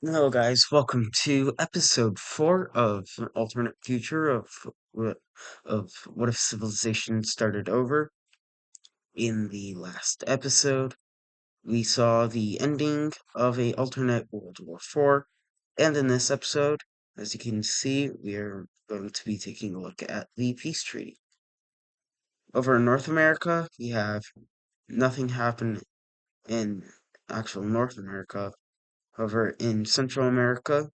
Hello, guys. Welcome to episode 4 of an alternate future of what if civilization started over. In the last episode, we saw the ending of a alternate World War IV, and in this episode, as you can see, we are going to be taking a look at the peace treaty. Over in North America, we have nothing happen in actual North America. However, in Central America,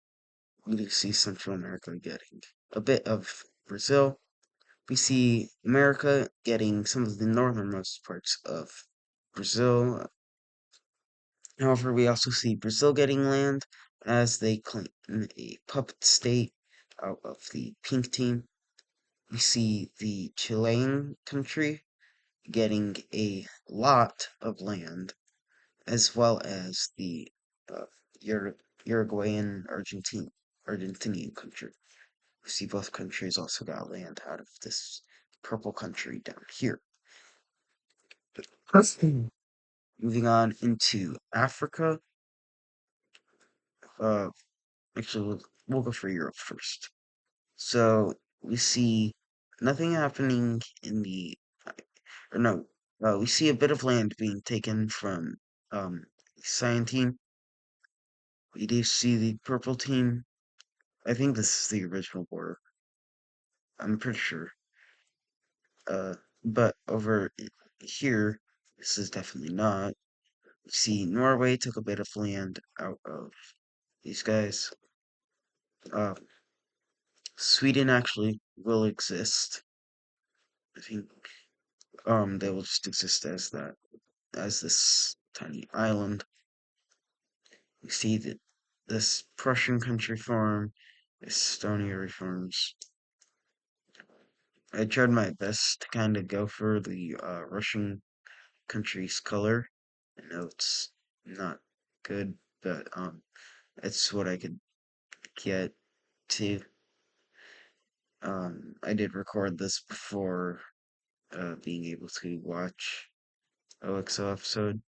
we see Central America getting a bit of Brazil. We see America getting some of the northernmost parts of Brazil. However, we also see Brazil getting land as they claim a puppet state out of the pink team. We see the Chilean country getting a lot of land, as well as the uh, Uruguayan Argentinian country. We see both countries also got land out of this purple country down here. Moving on into Africa. Uh, actually, we'll go for Europe first. So we see nothing happening in the, or no, we see a bit of land being taken from the cyan team. We do see the purple team. I think this is the original border. I'm pretty sure. Uh, but over here, this is definitely not. See, Norway took a bit of land out of these guys. Uh, Sweden actually will exist. I think they will just exist as that, as this tiny island. We see that this Prussian country form, Estonia reforms. I tried my best to kind of go for the Russian country's color. I know it's not good, but it's what I could get to. I did record this before being able to watch OXO episode,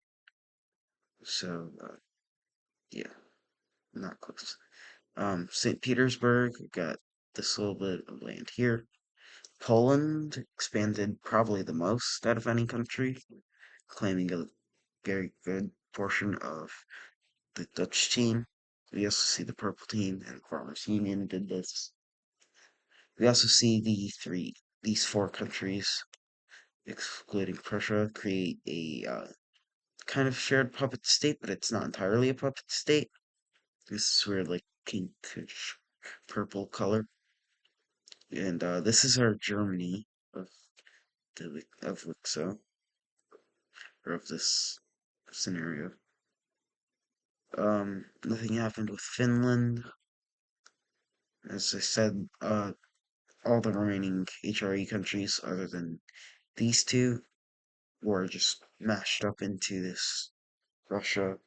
so yeah, not close. St. Petersburg got this little bit of land here. Poland expanded probably the most out of any country, claiming a very good portion of the Dutch team. We also see the Purple team and Farmers Union did this. We also see these four countries excluding Prussia, create a kind of shared puppet state, but it's not entirely a puppet state. This is where like pinkish purple color, and this is our Germany of of Wixo or of this scenario. Nothing happened with Finland. As I said, all the remaining HRE countries, other than these two, were just mashed up into this Russia.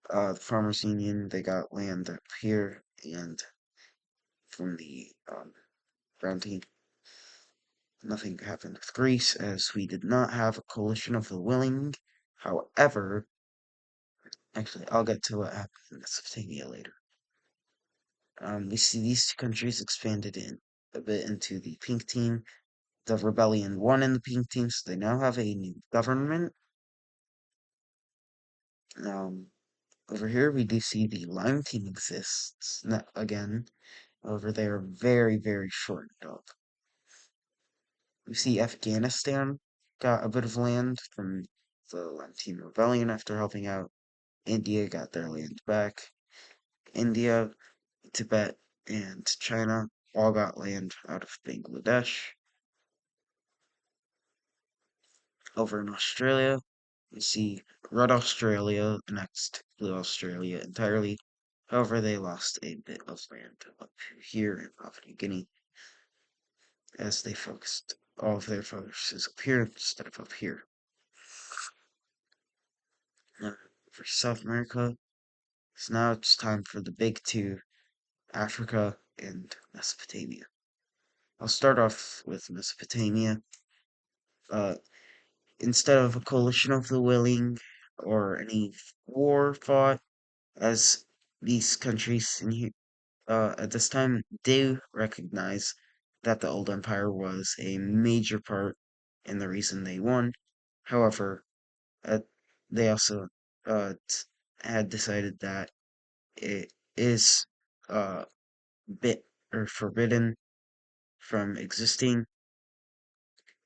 The Farmers Union, they got land up here, and from the ground team. Nothing happened with Greece, as we did not have a coalition of the willing. However, actually, I'll get to what happened in Mesopotamia later. We see these two countries expanded in a bit into the pink team. The rebellion won in the pink team, so they now have a new government. Over here, we do see the lime team exists again. However, they are very, very short of. We see Afghanistan got a bit of land from the lime team rebellion after helping out. India got their land back. India, Tibet, and China all got land out of Bangladesh. Over in Australia, we see Red Australia next Blue Australia entirely. However, they lost a bit of land up here in Papua New Guinea as they focused all of their focuses up here instead of up here. For South America, so now it's time for the big two, Africa and Mesopotamia. I'll start off with Mesopotamia. Uh, Instead of a coalition of the willing or any war fought, as these countries at this time do recognize that the old empire was a major part in the reason they won. However, uh, they also had decided that it is bit or forbidden from existing.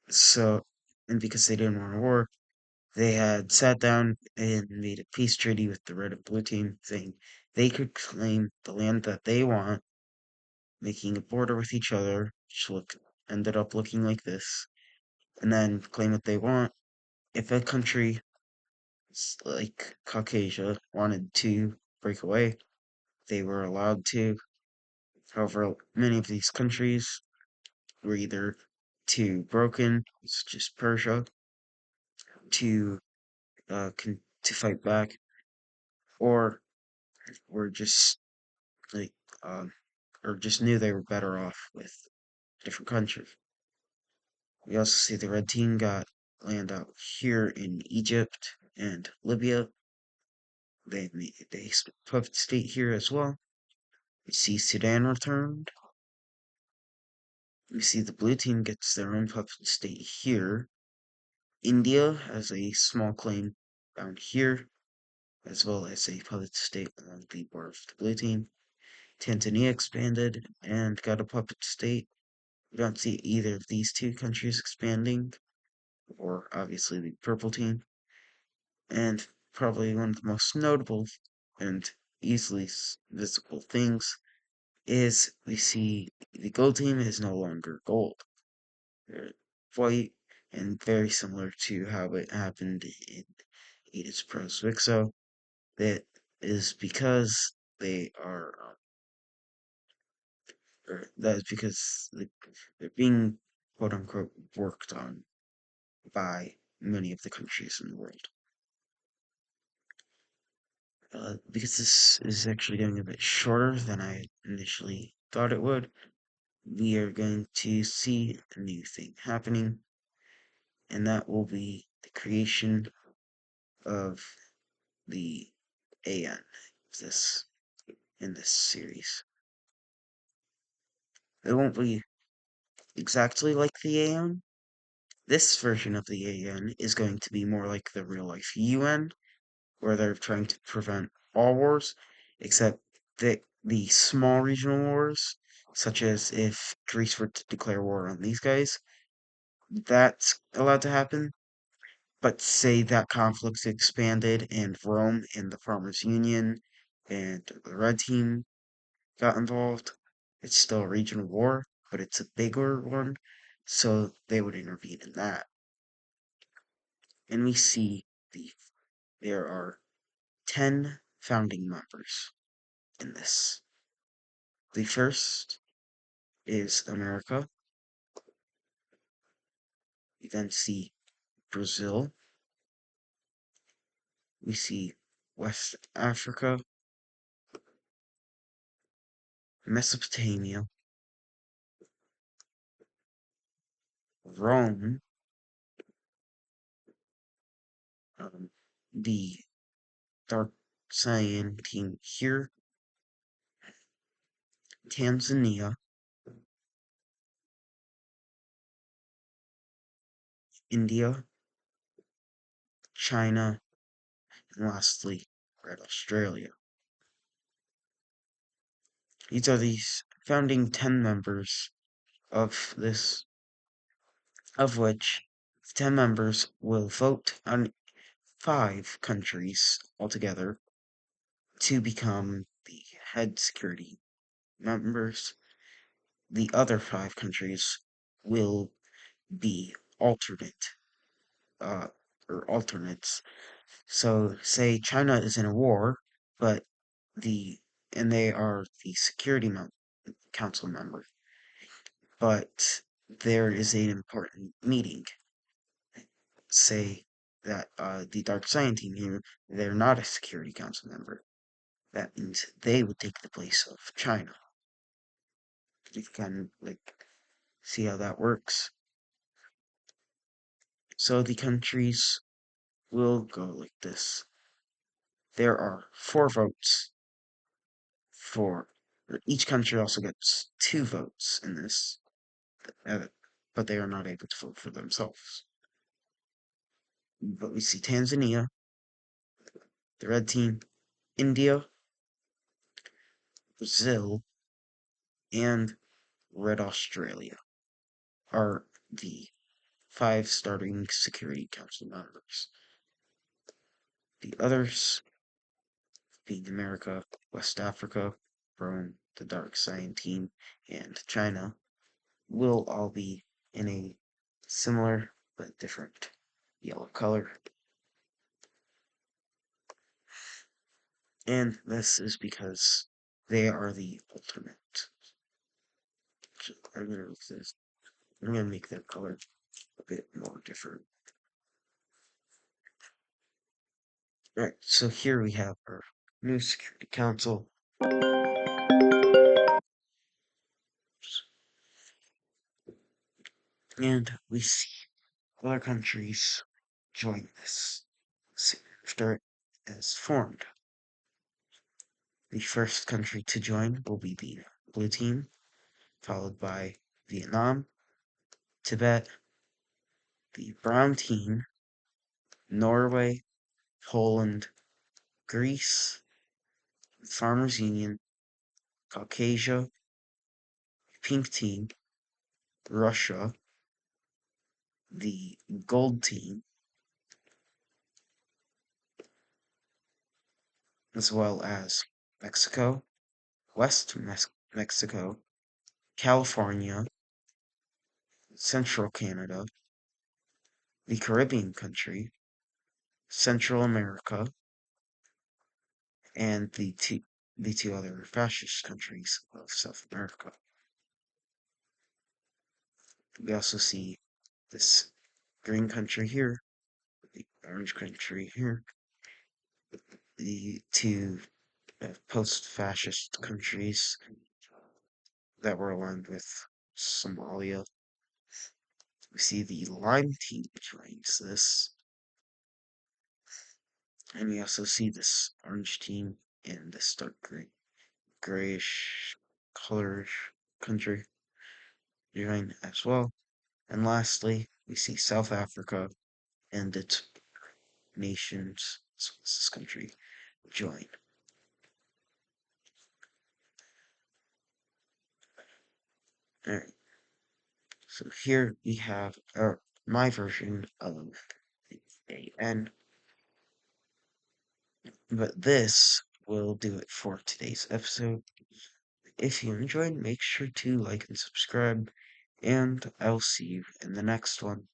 So, and because they didn't want a war, they had sat down and made a peace treaty with the red and blue team, saying they could claim the land that they want, making a border with each other, which ended up looking like this, and then claim what they want. If a country like Caucasia wanted to break away, they were allowed to. However, many of these countries were either too broken, such as Persia, to to fight back, or were just like um, or just knew they were better off with a different country. We also see the red team got land out here in Egypt and Libya. They puppet state here as well. We see Sudan returned. We see the blue team gets their own puppet state here. India has a small claim down here, as well as a puppet state along the border of the blue team. Tanzania expanded and got a puppet state. We don't see either of these two countries expanding, or obviously the purple team. And probably one of the most notable and easily visible things is we see the gold team is no longer gold. They're white and very similar to how it happened in AFofWICSO. That is because they are, or that is because they're being quote unquote worked on by many of the countries in the world. Because this is actually going a bit shorter than I initially thought it would, we are going to see a new thing happening, and that will be the creation of the AN this in this series. It won't be exactly like the AN. This version of the AN is going to be more like the real life UN, where they're trying to prevent all wars, except that the small regional wars, such as if Greece were to declare war on these guys, that's allowed to happen. But say that conflicts expanded and Rome and the Farmers Union and the Red Team got involved, it's still a regional war, but it's a bigger one, so they would intervene in that. And we see there are 10 founding members in this. The first is America. We then see Brazil. We see West Africa, Mesopotamia, Rome, um, the Dark Cyan team here, Tanzania, India, China, and lastly, Red Australia. These are the founding 10 members of this, of which 10 members will vote on 5 countries altogether to become the head security members. The other 5 countries will be uh, alternates. So, say China is in a war, but the and they are the Security Council member, but there is an important meeting. Say that the Dark Science team here, they're not a Security Council member. That means they would take the place of China. You can see how that works. So the countries will go like this. there are 4 votes for each country also gets 2 votes in this, uh, but they are not able to vote for themselves. But we see Tanzania, the red team, India, Brazil, and Red Australia are the 5 starting Security Council members. The others, being America, West Africa, Rome, the Dark Side team, and China, will all be in a similar but different yellow color. And this is because they are the ultimate. I'm gonna make their color a bit more different. Alright, so here we have our new Security Council. And we see other countries join this after it is formed. The first country to join will be the blue team, followed by Vietnam, Tibet, the brown team, Norway, Poland, Greece, Farmers Union, Caucasia, pink team, Russia, the gold team, as well as Mexico, Mexico, California, Central Canada, the Caribbean country, Central America, and the two other fascist countries of South America. We also see this green country here, the orange country here, the two post-fascist countries that were aligned with Somalia. We see the lime team joins this, and we also see this orange team and this dark grayish color country join as well. And lastly, we see South Africa and its nations, as well as this country, join. Alright, so here we have my version of the AN, but this will do it for today's episode. If you enjoyed, make sure to like and subscribe, and I'll see you in the next one.